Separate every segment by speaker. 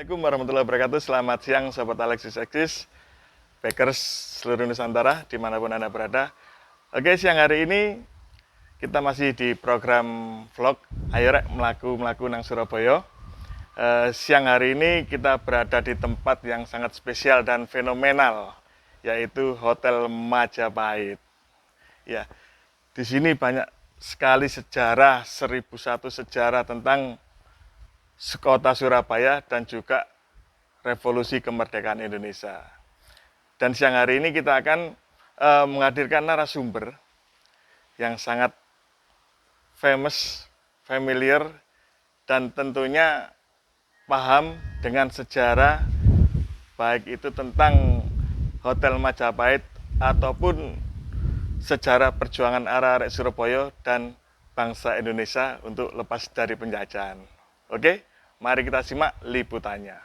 Speaker 1: Assalamualaikum warahmatullahi wabarakatuh. Selamat siang Sobat Alexis Exis, Bakers seluruh Nusantara, dimanapun Anda berada. Oke, siang hari ini kita masih di program vlog Ayo Rek Melaku nang Surabaya. Siang hari ini kita berada di tempat yang sangat spesial dan fenomenal, yaitu Hotel Majapahit. Ya, di sini banyak sekali sejarah, 1001 sejarah tentang kota Surabaya dan juga revolusi kemerdekaan Indonesia. Dan siang hari ini kita akan menghadirkan narasumber yang sangat famous, familiar, dan tentunya paham dengan sejarah, baik itu tentang Hotel Majapahit ataupun sejarah perjuangan arek-arek Surabaya dan bangsa Indonesia untuk lepas dari penjajahan. Oke, mari kita simak liputannya.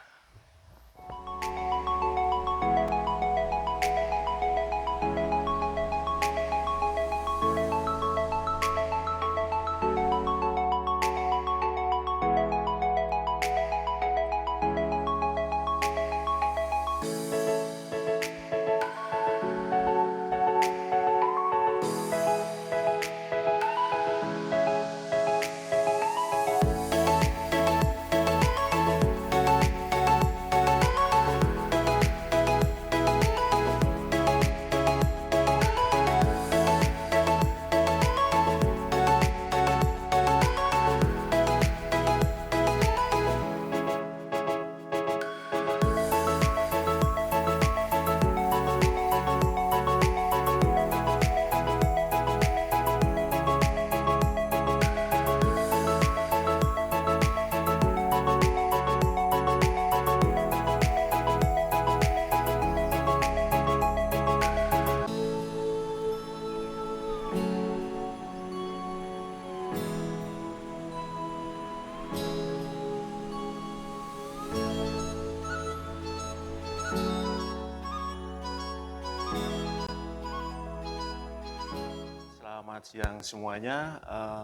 Speaker 2: Selamat siang semuanya.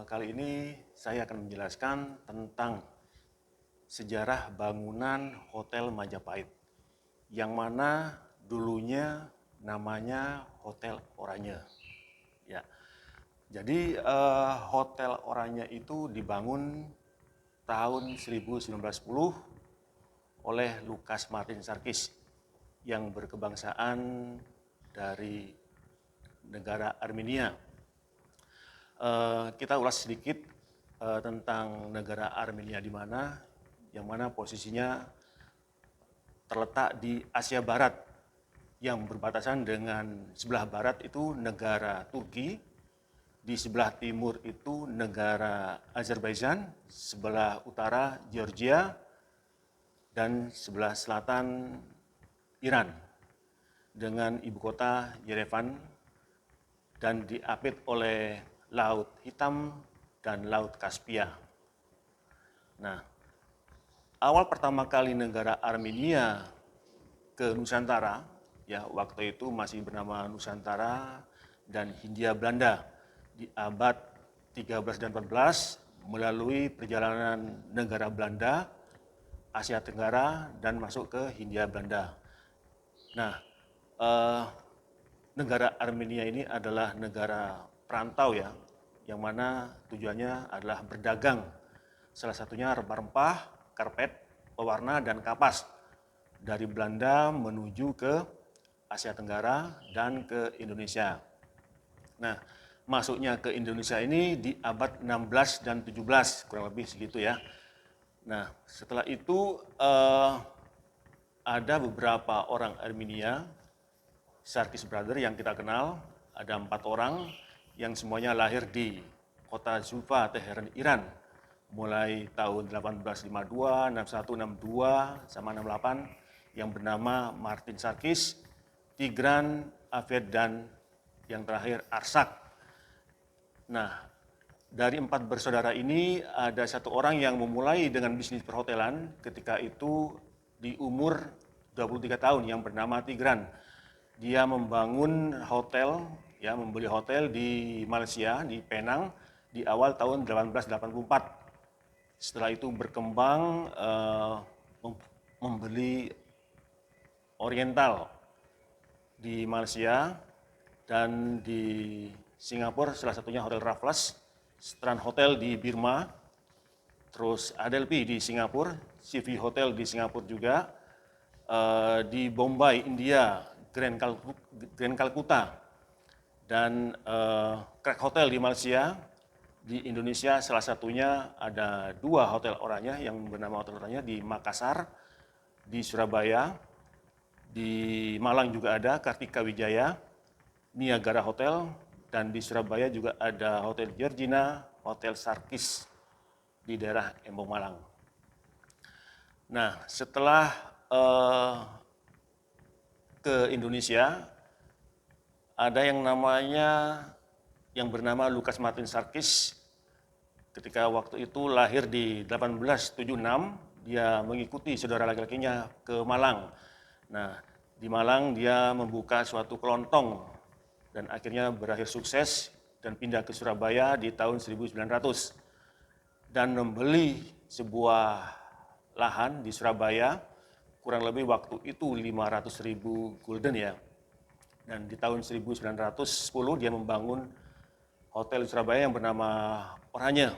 Speaker 2: Kali ini saya akan menjelaskan tentang sejarah bangunan Hotel Majapahit, yang mana dulunya namanya Hotel Oranye. Ya, jadi Hotel Oranye itu dibangun tahun 1910 oleh Lucas Martin Sarkis yang berkebangsaan dari negara Armenia. Kita ulas sedikit tentang negara Armenia di mana, yang mana posisinya terletak di Asia Barat yang berbatasan dengan sebelah barat itu negara Turki, di sebelah timur itu negara Azerbaijan, sebelah utara Georgia, dan sebelah selatan Iran dengan ibu kota Yerevan, dan diapit oleh Laut Hitam dan Laut Kaspia. Nah, awal pertama kali negara Armenia ke Nusantara, ya waktu itu masih bernama Nusantara dan Hindia Belanda, di abad 13 dan 14 melalui perjalanan negara Belanda, Asia Tenggara, dan masuk ke Hindia Belanda. Nah, negara Armenia ini adalah negara perantau ya, yang mana tujuannya adalah berdagang. Salah satunya rempah-rempah, karpet, pewarna, dan kapas dari Belanda menuju ke Asia Tenggara dan ke Indonesia. Nah, masuknya ke Indonesia ini di abad 16 dan 17, kurang lebih segitu ya. Nah, setelah itu ada beberapa orang Armenia, Sarkis Brother yang kita kenal, ada 4 orang yang semuanya lahir di kota Zulfa, Teheran, Iran, mulai tahun 1852, 61, 62, sama 68, yang bernama Martin Sarkis, Tigran, Afed, dan yang terakhir Arsak. Nah, dari 4 bersaudara ini ada 1 orang yang memulai dengan bisnis perhotelan ketika itu di umur 23 tahun yang bernama Tigran. Dia membangun hotel, ya membeli hotel di Malaysia, di Penang, di awal tahun 1884. Setelah itu berkembang membeli Oriental di Malaysia dan di Singapura, salah satunya Hotel Raffles, Strand Hotel di Burma, terus Adelphi di Singapura, CV Hotel di Singapura juga, di Bombay, India, Grand Calcutta, dan Crack Hotel di Malaysia. Di Indonesia salah satunya ada 2 hotel Oranye yang bernama Hotel Oranye di Makassar, di Surabaya, di Malang juga ada Kartika Wijaya, Niagara Hotel, dan di Surabaya juga ada Hotel Georgina, Hotel Sarkis di daerah Embong Malang. Nah, setelah ke Indonesia, ada yang bernama Lucas Martin Sarkis. Ketika waktu itu lahir di 1876, dia mengikuti saudara laki-lakinya ke Malang. Nah, di Malang dia membuka suatu kelontong dan akhirnya berakhir sukses dan pindah ke Surabaya di tahun 1900 dan membeli sebuah lahan di Surabaya, kurang lebih waktu itu 500.000 gulden ya. Dan di tahun 1910 dia membangun hotel di Surabaya yang bernama Oranye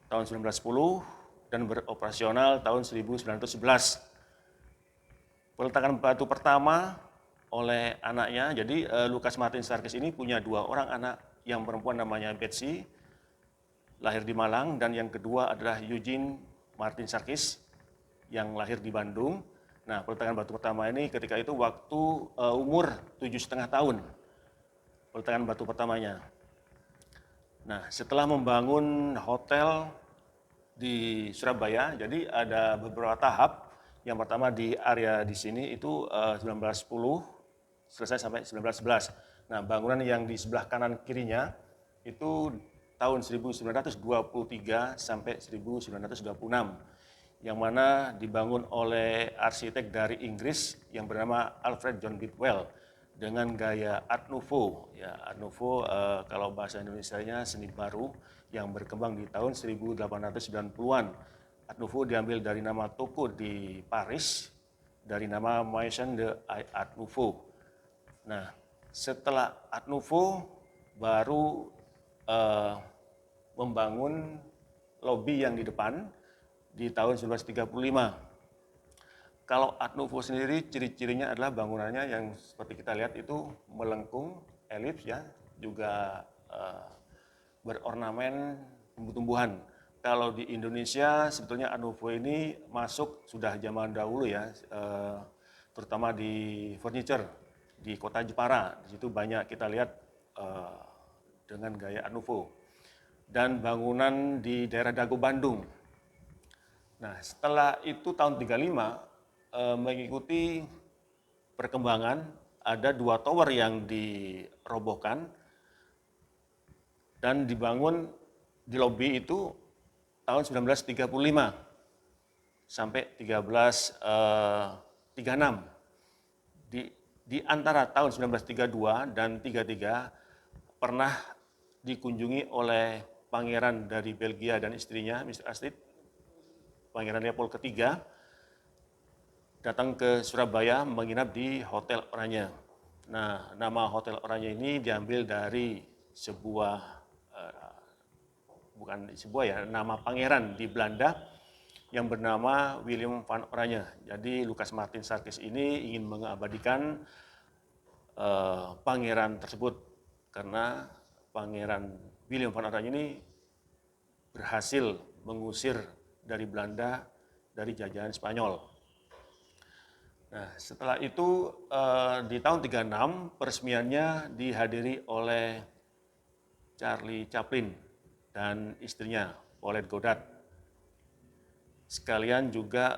Speaker 2: tahun 1910 dan beroperasional tahun 1911. Peletakan batu pertama oleh anaknya, jadi Lucas Martin Sarkis ini punya 2 orang anak, yang perempuan namanya Betsy, lahir di Malang, dan yang kedua adalah Eugene Martin Sarkis yang lahir di Bandung. Nah, peletakan batu pertama ini ketika itu waktu umur 7,5 tahun, peletakan batu pertamanya. Nah, setelah membangun hotel di Surabaya, jadi ada beberapa tahap. Yang pertama di area di sini itu 1910 selesai sampai 1911. Nah, bangunan yang di sebelah kanan kirinya itu tahun 1923 sampai 1926, yang mana dibangun oleh arsitek dari Inggris yang bernama Alfred John Bidwell dengan gaya Art Nouveau. Ya, Art Nouveau kalau bahasa Indonesianya seni baru yang berkembang di tahun 1890-an. Art Nouveau diambil dari nama toko di Paris, dari nama Maison de Art Nouveau. Nah, setelah Art Nouveau baru membangun lobi yang di depan di tahun 1935. Kalau Art Nouveau sendiri ciri-cirinya adalah bangunannya yang seperti kita lihat itu melengkung, elips ya, juga berornamen tumbuh-tumbuhan. Kalau di Indonesia sebetulnya Art Nouveau ini masuk sudah zaman dahulu ya, terutama di furniture di kota Jepara. Di situ banyak kita lihat dengan gaya Art Nouveau. Dan bangunan di daerah Dago Bandung. Nah, setelah itu tahun 35 mengikuti perkembangan, ada 2 tower yang dirobohkan dan dibangun di lobi itu tahun 1935 sampai 1336. Di antara tahun 1932 dan 33 pernah dikunjungi oleh pangeran dari Belgia dan istrinya, Mr. Astrid, Pangeran Leopold III, datang ke Surabaya menginap di Hotel Oranye. Nah, nama Hotel Oranye ini diambil dari nama pangeran di Belanda yang bernama Willem van Oranje. Jadi Lucas Martin Sarkis ini ingin mengabadikan pangeran tersebut karena Pangeran Willem van Oranje ini berhasil mengusir dari Belanda dari jajahan Spanyol. Nah, setelah itu di tahun 36 peresmiannya dihadiri oleh Charlie Chaplin dan istrinya Paulette Goddard. Sekalian juga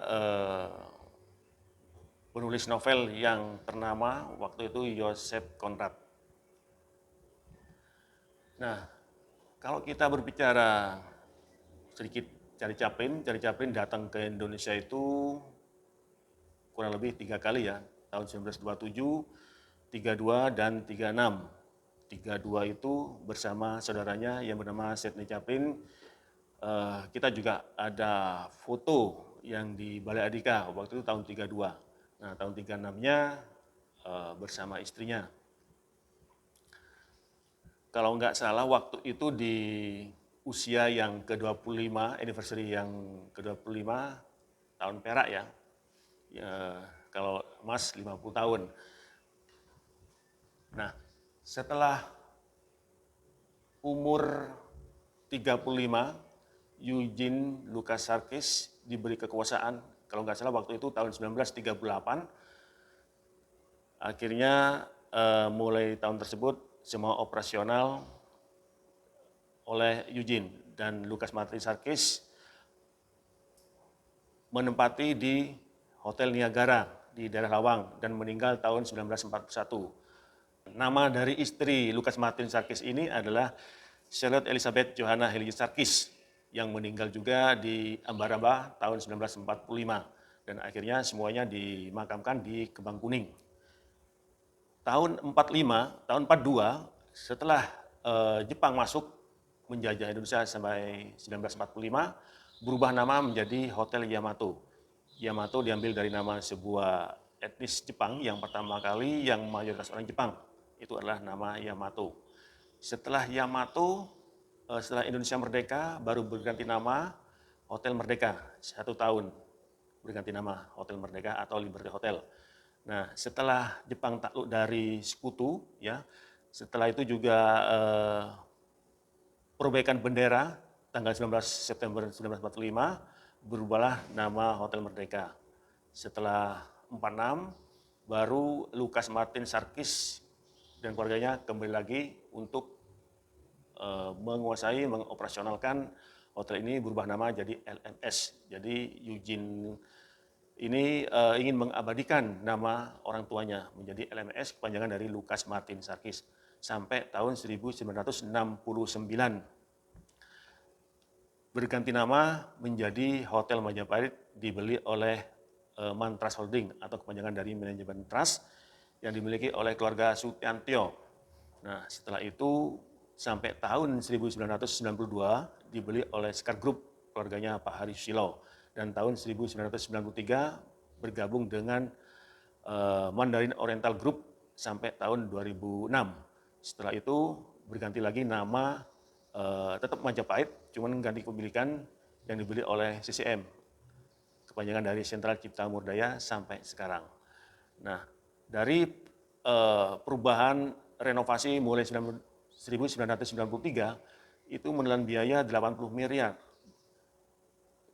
Speaker 2: penulis novel yang ternama waktu itu Joseph Conrad. Nah, kalau kita berbicara sedikit Charlie Chaplin datang ke Indonesia itu kurang lebih 3 kali ya, tahun 1927, 32 dan 36. 32 itu bersama saudaranya yang bernama Sidney Chaplin. Kita juga ada foto yang di Balai Adika, waktu itu tahun 32. Nah, tahun 36-nya bersama istrinya. Kalau nggak salah waktu itu di usia yang ke-25, anniversary yang ke-25 tahun perak ya. Ya, kalau emas 50 tahun. Nah, setelah umur 35, Eugene Lucas Sarkis diberi kekuasaan, kalau nggak salah waktu itu tahun 1938. Akhirnya mulai tahun tersebut semua operasional oleh Eugene, dan Lucas Martin Sarkis menempati di Hotel Niagara di daerah Lawang dan meninggal tahun 1941. Nama dari istri Lucas Martin Sarkis ini adalah Charlotte Elizabeth Johanna Helgi Sarkis yang meninggal juga di Ambaramba tahun 1945, dan akhirnya semuanya dimakamkan di Kembang Kuning. Tahun 45, tahun 42 setelah Jepang masuk menjajah Indonesia sampai 1945, berubah nama menjadi Hotel Yamato. Yamato diambil dari nama sebuah etnis Jepang yang pertama kali yang mayoritas orang Jepang. Itu adalah nama Yamato. Setelah Yamato, setelah Indonesia merdeka, baru berganti nama Hotel Merdeka. 1 tahun berganti nama Hotel Merdeka atau Liberty Hotel. Nah, setelah Jepang takluk dari sekutu, ya, setelah itu juga perbaikan bendera tanggal 19 September 1945, berubahlah nama Hotel Merdeka. Setelah 46, baru Lucas Martin Sarkis dan keluarganya kembali lagi untuk menguasai, mengoperasionalkan hotel ini, berubah nama jadi LMS. Jadi Eugene ini ingin mengabadikan nama orang tuanya menjadi LMS, kepanjangan dari Lucas Martin Sarkis, sampai tahun 1969 berganti nama menjadi Hotel Majapahit, dibeli oleh Mantras Holding atau kepanjangan dari manajemen trust yang dimiliki oleh keluarga Sutiantyo. Nah, setelah itu sampai tahun 1992 dibeli oleh Sekar Group, keluarganya Pak Hari Susilo, dan tahun 1993 bergabung dengan Mandarin Oriental Group sampai tahun 2006. Setelah itu berganti lagi nama, tetap Majapahit, cuman ganti kepemilikan yang dibeli oleh CCM, kepanjangan dari Sentral Cipta Murdaya sampai sekarang. Nah, dari perubahan renovasi mulai 1993 itu menelan biaya 80 miliar,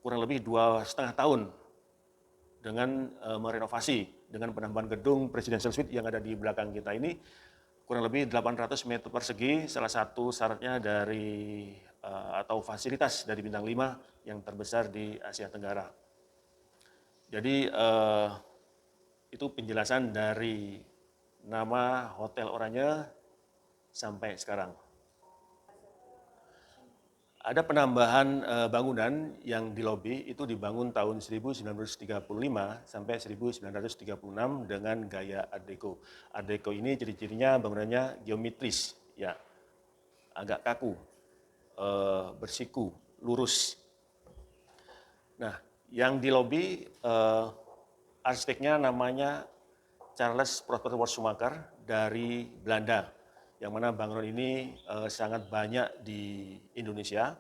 Speaker 2: kurang lebih 2,5 tahun dengan merenovasi, dengan penambahan gedung Presidential Suite yang ada di belakang kita ini, kurang lebih 800 meter persegi, salah satu syaratnya dari atau fasilitas dari bintang 5 yang terbesar di Asia Tenggara. Jadi itu penjelasan dari nama Hotel Oranye sampai sekarang. Ada penambahan bangunan yang di lobi itu dibangun tahun 1935 sampai 1936 dengan gaya Art Deco. Art Deco ini ciri-cirinya bangunannya geometris, ya, agak kaku, bersiku, lurus. Nah, yang di lobi arsiteknya namanya Charles Prosper Schumacher dari Belanda, yang mana bangunan ini sangat banyak di Indonesia,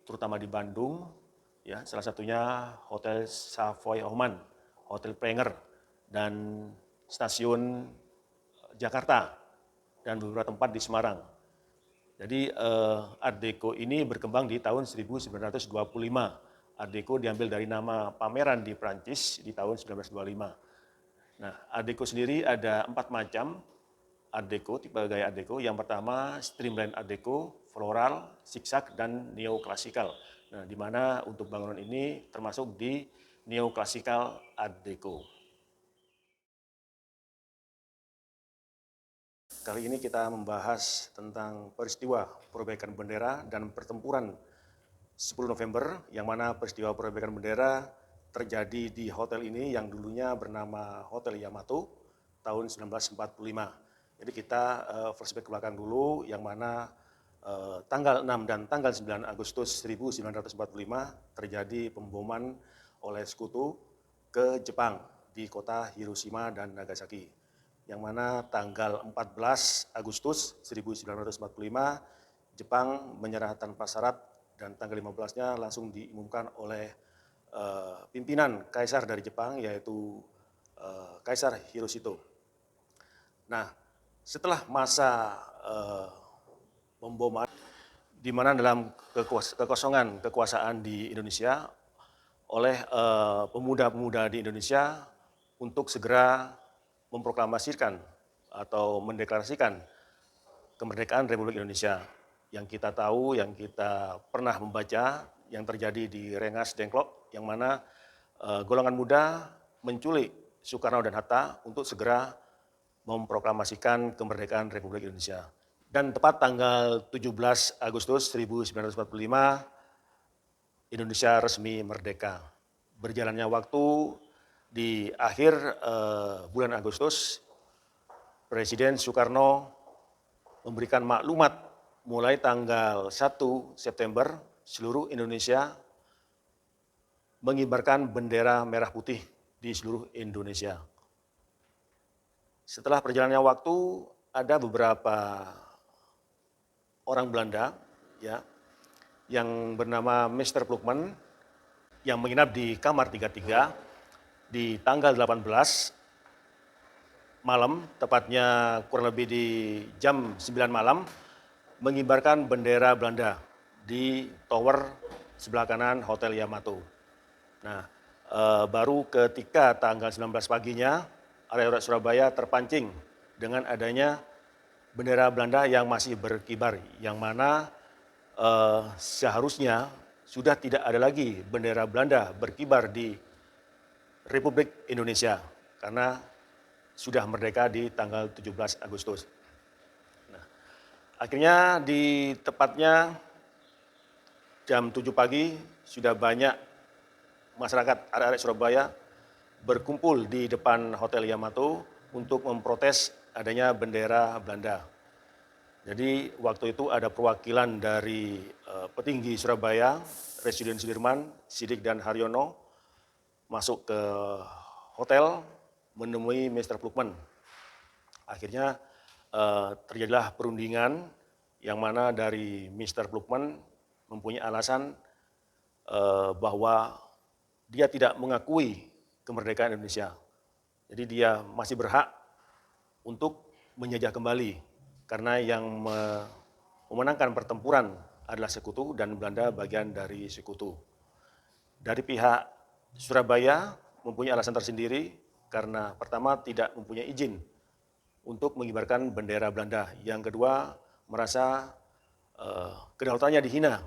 Speaker 2: terutama di Bandung, ya, salah satunya Hotel Savoy Oman, Hotel Prenger, dan Stasiun Jakarta, dan beberapa tempat di Semarang. Jadi Art Deco ini berkembang di tahun 1925. Art Deco diambil dari nama pameran di Prancis di tahun 1925. Nah, Art Deco sendiri ada 4 macam Art Deco, tipe gaya Art Deco. Yang pertama Streamline Art Deco, Floral, Zigzag, dan Neoclassical. Nah, di mana untuk bangunan ini termasuk di Neoclassical Art Deco. Kali ini kita membahas tentang peristiwa perbaikan bendera dan pertempuran 10 November, yang mana peristiwa perbaikan bendera terjadi di hotel ini yang dulunya bernama Hotel Yamato tahun 1945. Jadi kita flashback ke belakang dulu, yang mana tanggal 6 dan tanggal 9 Agustus 1945 terjadi pemboman oleh sekutu ke Jepang di kota Hiroshima dan Nagasaki. Yang mana tanggal 14 Agustus 1945 Jepang menyerah tanpa syarat dan tanggal 15-nya langsung diumumkan oleh pimpinan kaisar dari Jepang yaitu Kaisar Hirohito. Nah, setelah masa pemboman di mana dalam kekosongan kekuasaan di Indonesia oleh pemuda-pemuda di Indonesia untuk segera memproklamasikan atau mendeklarasikan kemerdekaan Republik Indonesia. Yang kita tahu, yang kita pernah membaca, yang terjadi di Rengas Dengklok, yang mana golongan muda menculik Soekarno dan Hatta untuk segera memproklamasikan kemerdekaan Republik Indonesia. Dan tepat tanggal 17 Agustus 1945, Indonesia resmi merdeka. Berjalannya waktu di akhir bulan Agustus, Presiden Soekarno memberikan maklumat mulai tanggal 1 September seluruh Indonesia mengibarkan bendera merah putih di seluruh Indonesia. Setelah perjalannya waktu, ada beberapa orang Belanda ya, yang bernama Mr. Plukman yang menginap di kamar 33 di tanggal 18 malam, tepatnya kurang lebih di jam 9 malam, mengibarkan bendera Belanda di tower sebelah kanan Hotel Yamato. Nah, baru ketika tanggal 19 paginya, area Surabaya terpancing dengan adanya bendera Belanda yang masih berkibar, yang mana seharusnya sudah tidak ada lagi bendera Belanda berkibar di Republik Indonesia karena sudah merdeka di tanggal 17 Agustus. Nah, akhirnya di tepatnya jam 7 pagi sudah banyak masyarakat area Surabaya berkumpul di depan Hotel Yamato untuk memprotes adanya bendera Belanda. Jadi waktu itu ada perwakilan dari petinggi Surabaya, Residen Sudirman, Siddik dan Haryono masuk ke hotel menemui Mr. Plukman. Akhirnya terjadilah perundingan yang mana dari Mr. Plukman mempunyai alasan bahwa dia tidak mengakui kemerdekaan Indonesia. Jadi dia masih berhak untuk menjajah kembali karena yang memenangkan pertempuran adalah sekutu dan Belanda bagian dari sekutu. Dari pihak Surabaya mempunyai alasan tersendiri karena pertama tidak mempunyai izin untuk mengibarkan bendera Belanda. Yang kedua merasa kedaulatannya dihina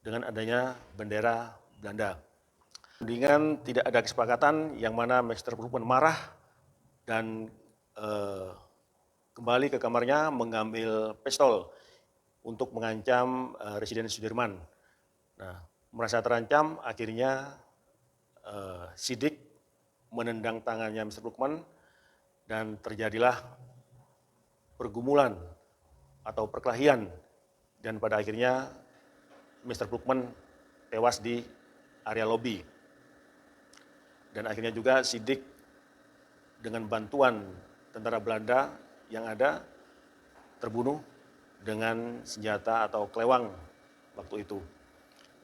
Speaker 2: dengan adanya bendera Belanda. Dengan tidak ada kesepakatan yang mana Mr. Plukman marah dan kembali ke kamarnya mengambil pistol untuk mengancam Residen Sudirman. Nah, merasa terancam, akhirnya Siddik menendang tangannya Mr. Plukman dan terjadilah pergumulan atau perkelahian dan pada akhirnya Mr. Plukman tewas di area lobi. Dan akhirnya juga Siddik dengan bantuan tentara Belanda yang ada terbunuh dengan senjata atau kelewang waktu itu.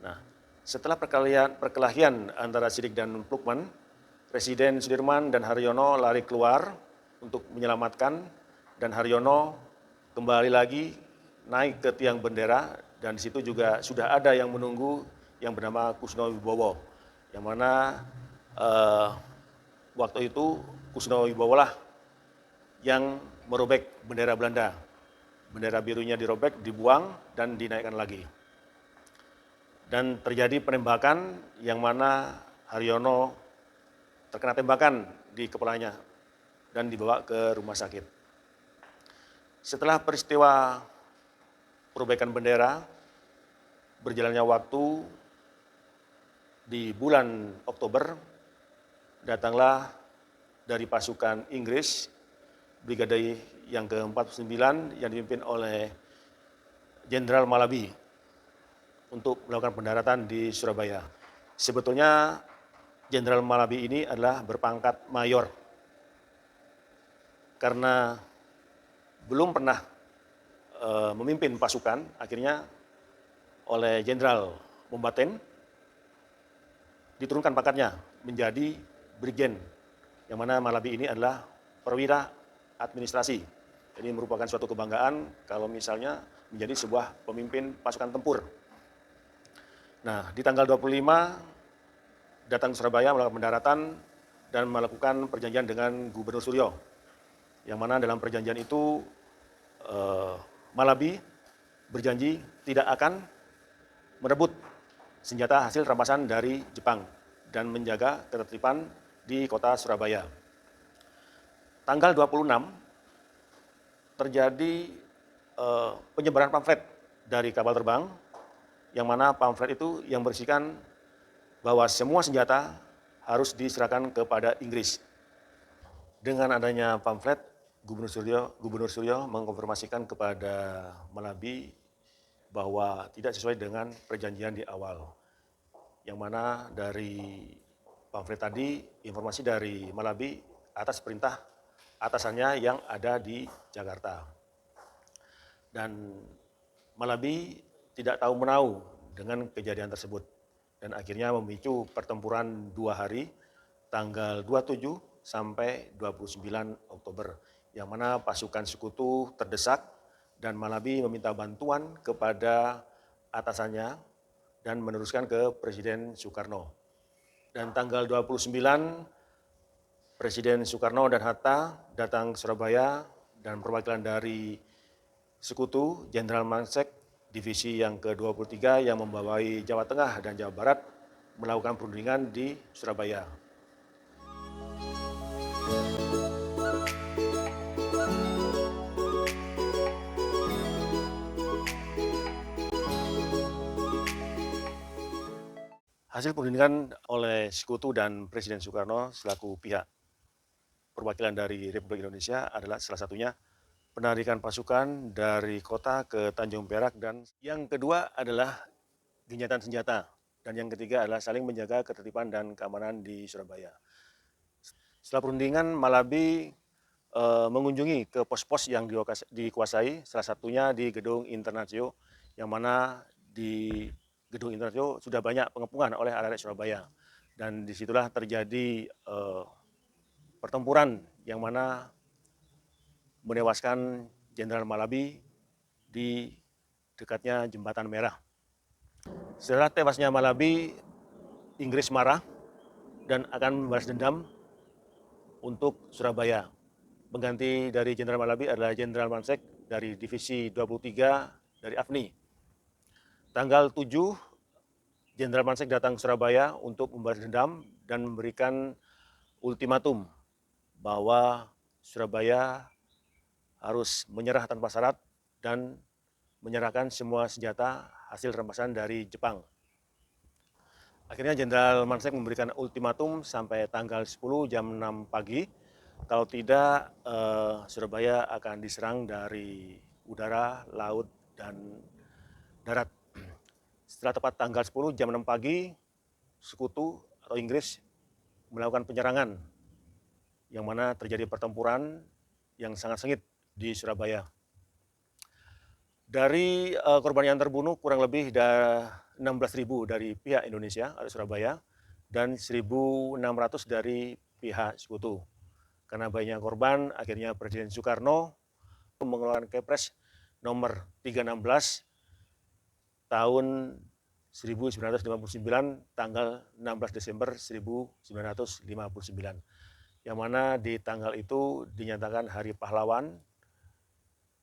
Speaker 2: Nah, setelah perkelahian antara Siddik dan Plukman, Residen Sudirman dan Haryono lari keluar untuk menyelamatkan dan Haryono kembali lagi naik ke tiang bendera dan di situ juga sudah ada yang menunggu yang bernama Kusno Wibowo, yang mana waktu itu Kusno Wibowo lah yang merobek bendera Belanda. Bendera birunya dirobek, dibuang dan dinaikkan lagi. Dan terjadi penembakan yang mana Haryono terkena tembakan di kepalanya dan dibawa ke rumah sakit. Setelah peristiwa perobekan bendera, berjalannya waktu di bulan Oktober, datanglah dari pasukan Inggris, Brigade yang ke-49 yang dipimpin oleh Jenderal Malabi untuk melakukan pendaratan di Surabaya. Sebetulnya Jenderal Malabi ini adalah berpangkat mayor. Karena belum pernah memimpin pasukan, akhirnya oleh Jenderal Mombaten diturunkan pangkatnya menjadi Brigjen, yang mana Malabi ini adalah perwira administrasi. Jadi merupakan suatu kebanggaan kalau misalnya menjadi sebuah pemimpin pasukan tempur. Nah, di tanggal 25 datang ke Surabaya melakukan pendaratan dan melakukan perjanjian dengan Gubernur Suryo, yang mana dalam perjanjian itu Malabi berjanji tidak akan merebut senjata hasil rampasan dari Jepang dan menjaga ketertiban di kota Surabaya. Tanggal 26 terjadi penyebaran pamflet dari kapal terbang, yang mana pamflet itu yang berisikan bahwa semua senjata harus diserahkan kepada Inggris. Dengan adanya pamflet, Gubernur Suryo mengkonfirmasikan kepada Malabi bahwa tidak sesuai dengan perjanjian di awal. Yang mana dari pamflet tadi, informasi dari Malabi atas perintah atasannya yang ada di Jakarta. Dan Malabi tidak tahu menau dengan kejadian tersebut. Dan akhirnya memicu pertempuran 2 hari, tanggal 27 sampai 29 Oktober, yang mana pasukan sekutu terdesak dan Malabi meminta bantuan kepada atasannya dan meneruskan ke Presiden Soekarno. Dan tanggal 29 Presiden Soekarno dan Hatta datang ke Surabaya dan perwakilan dari sekutu Jenderal Mansek divisi yang ke-23 yang membawai Jawa Tengah dan Jawa Barat melakukan perundingan di Surabaya. Hasil perundingan oleh sekutu dan Presiden Soekarno selaku pihak perwakilan dari Republik Indonesia adalah salah satunya penarikan pasukan dari kota ke Tanjung Perak, dan yang kedua adalah gencatan senjata, dan yang ketiga adalah saling menjaga ketertiban dan keamanan di Surabaya. Setelah perundingan, Malabi mengunjungi ke pos-pos yang dikuasai, salah satunya di Gedung Internasio, yang mana di Gedung Internasio sudah banyak pengepungan oleh arek-arek Surabaya, dan disitulah terjadi pertempuran yang mana menewaskan Jenderal Malabi di dekatnya Jembatan Merah. Setelah tewasnya Malabi, Inggris marah dan akan membalas dendam untuk Surabaya. Pengganti dari Jenderal Malabi adalah Jenderal Mansek dari Divisi 23 dari AFNI. Tanggal 7, Jenderal Mansek datang ke Surabaya untuk membalas dendam dan memberikan ultimatum bahwa Surabaya harus menyerah tanpa syarat dan menyerahkan semua senjata hasil rampasan dari Jepang. Akhirnya Jenderal Mansek memberikan ultimatum sampai tanggal 10 jam 6 pagi. Kalau tidak, Surabaya akan diserang dari udara, laut, dan darat. Setelah tepat tanggal 10 jam 6 pagi, sekutu atau Inggris melakukan penyerangan, yang mana terjadi pertempuran yang sangat sengit di Surabaya. Dari korban yang terbunuh kurang lebih 16.000 dari pihak Indonesia atau Surabaya dan 1.600 dari pihak sekutu. Karena banyak korban, akhirnya Presiden Soekarno mengeluarkan Kepres nomor 316 tahun 1959 tanggal 16 Desember 1959, yang mana di tanggal itu dinyatakan Hari Pahlawan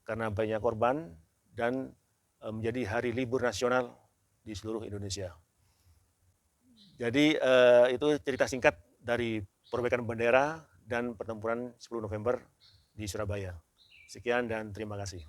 Speaker 2: karena banyak korban dan menjadi hari libur nasional di seluruh Indonesia. Jadi itu cerita singkat dari perbaikan bendera dan pertempuran 10 November di Surabaya. Sekian dan terima kasih.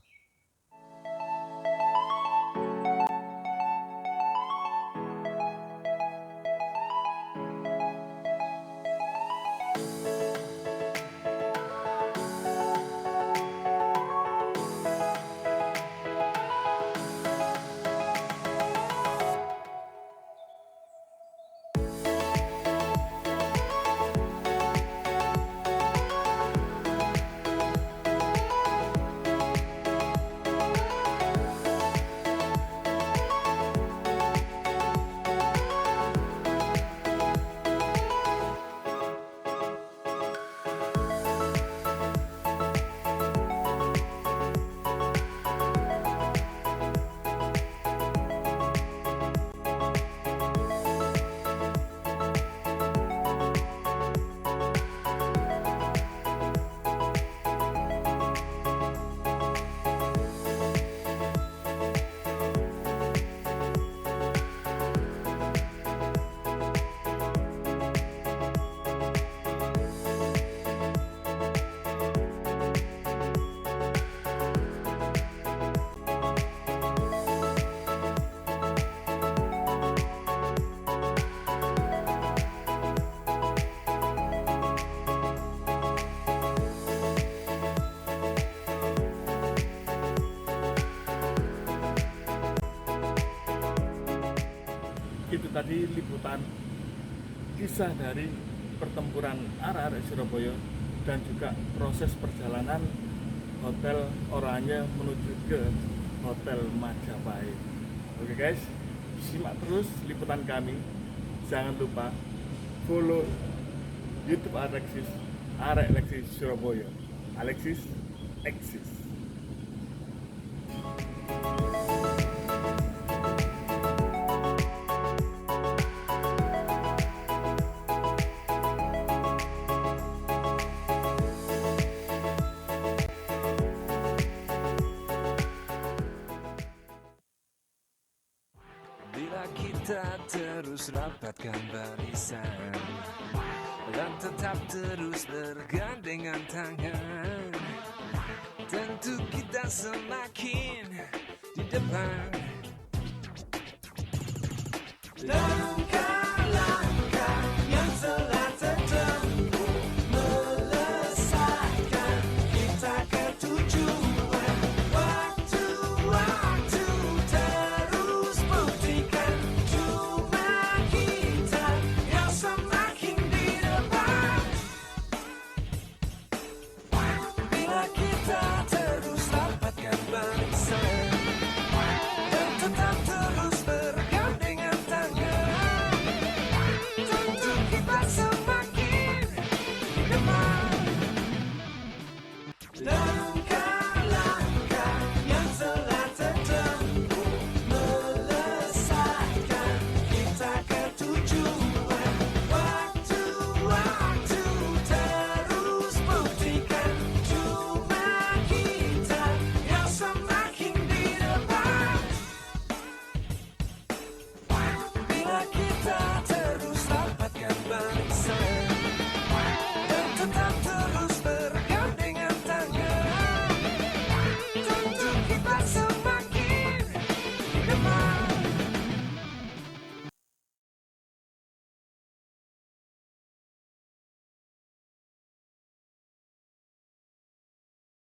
Speaker 1: Itu tadi liputan kisah dari pertempuran arek-arek Surabaya dan juga proses perjalanan Hotel Oranye menuju ke Hotel Majapahit. Oke guys, simak terus liputan kami. Jangan lupa follow YouTube Alexis, Arek Alexis Surabaya. Alexis Exis.
Speaker 3: Bila kita terus rapatkan barisan dan tetap terus bergandengan tangan, tentu kita semakin di depan.